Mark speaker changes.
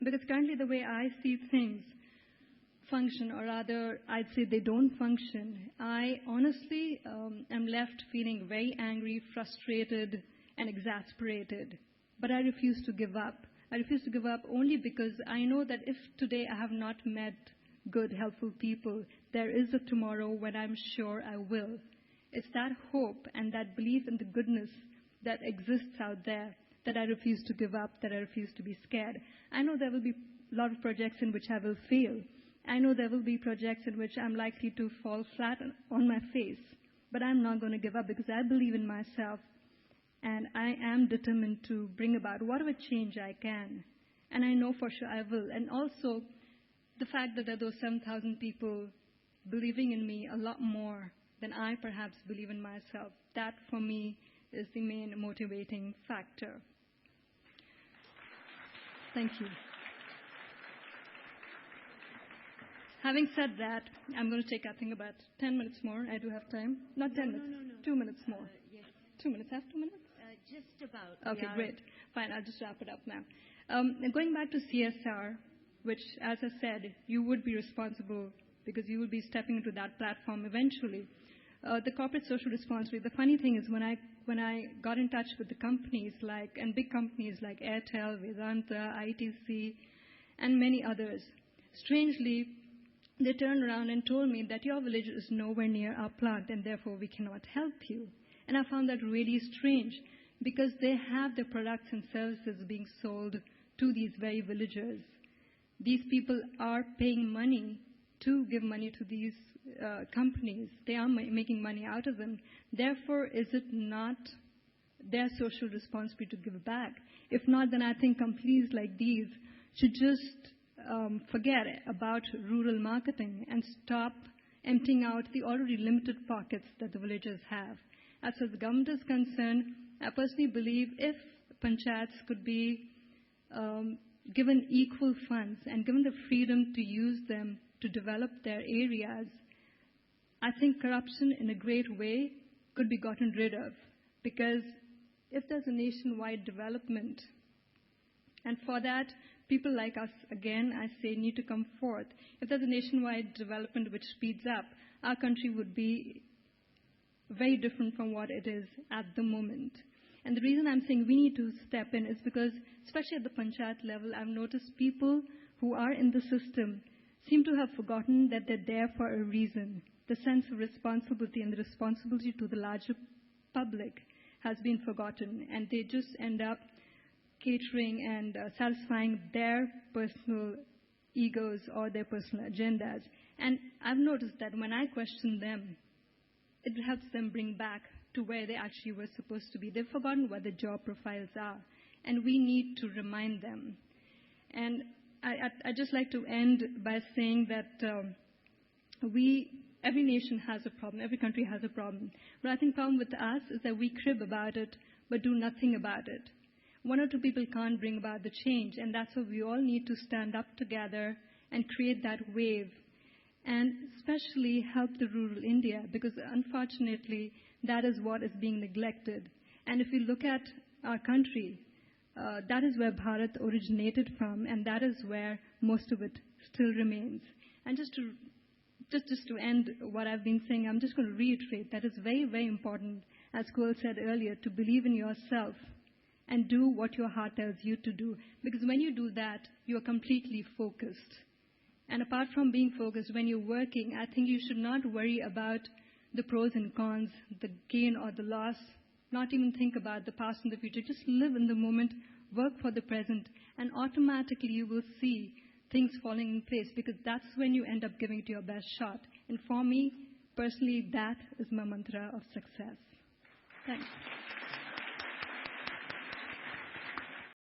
Speaker 1: Because currently the way I see things function, or rather I'd say they don't function, I honestly am left feeling very angry, frustrated, and exasperated. But I refuse to give up. I refuse to give up only because I know that if today I have not met good, helpful people, there is a tomorrow when I'm sure I will. It's that hope and that belief in the goodness that exists out there that I refuse to give up, that I refuse to be scared. I know there will be a lot of projects in which I will fail. I know there will be projects in which I'm likely to fall flat on my face. But I'm not going to give up because I believe in myself. And I am determined to bring about whatever change I can. And I know for sure I will. And also, the fact that there are those 7,000 people believing in me a lot more than I perhaps believe in myself, that for me is the main motivating factor. Thank you. Having said that, I'm going to take, I think, about 10 minutes more. I do have time. Not 10 minutes.
Speaker 2: No.
Speaker 1: 2 minutes more.
Speaker 2: Yes.
Speaker 1: 2 minutes. I have 2 minutes?
Speaker 2: Just about.
Speaker 1: Okay, great. Fine, I'll just wrap it up now. Going back to CSR, which, as I said, you would be responsible because you will be stepping into that platform eventually. The corporate social responsibility, the funny thing is when I got in touch with the companies and big companies like Airtel, Vedanta, ITC, and many others, strangely, they turned around and told me that your village is nowhere near our plant and therefore we cannot help you. And I found that really strange because they have their products and services being sold to these very villagers. These people are paying money to give money to these companies. They are making money out of them. Therefore, is it not their social responsibility to give back? If not, then I think companies like these should just forget about rural marketing and stop emptying out the already limited pockets that the villagers have. As far as the government is concerned, I personally believe if panchayats could be given equal funds and given the freedom to use them to develop their areas, I think corruption in a great way could be gotten rid of. Because if there's a nationwide development, and for that, people like us, again, I say, need to come forth. If there's a nationwide development which speeds up, our country would be very different from what it is at the moment. And the reason I'm saying we need to step in is because, especially at the panchayat level, I've noticed people who are in the system seem to have forgotten that they're there for a reason. The sense of responsibility and the responsibility to the larger public has been forgotten, and they just end up catering and satisfying their personal egos or their personal agendas. And I've noticed that when I question them, it helps them bring back to where they actually were supposed to be. They've forgotten what their job profiles are, and we need to remind them. And I'd just like to end by saying that every nation has a problem, every country has a problem. But I think the problem with us is that we crib about it, but do nothing about it. One or two people can't bring about the change, and that's why we all need to stand up together and create that wave, and especially help the rural India, because unfortunately, that is what is being neglected. And if we look at our country, that is where Bharat originated from, and that is where most of it still remains. And just to end what I've been saying, I'm just going to reiterate that it's very, very important, as Kual said earlier, to believe in yourself and do what your heart tells you to do. Because when you do that, you are completely focused. And apart from being focused, when you're working, I think you should not worry about the pros and cons, the gain or the loss, not even think about the past and the future. Just live in the moment, work for the present, and automatically you will see things falling in place, because that's when you end up giving it your best shot. And for me, personally, that is my mantra of success. Thanks.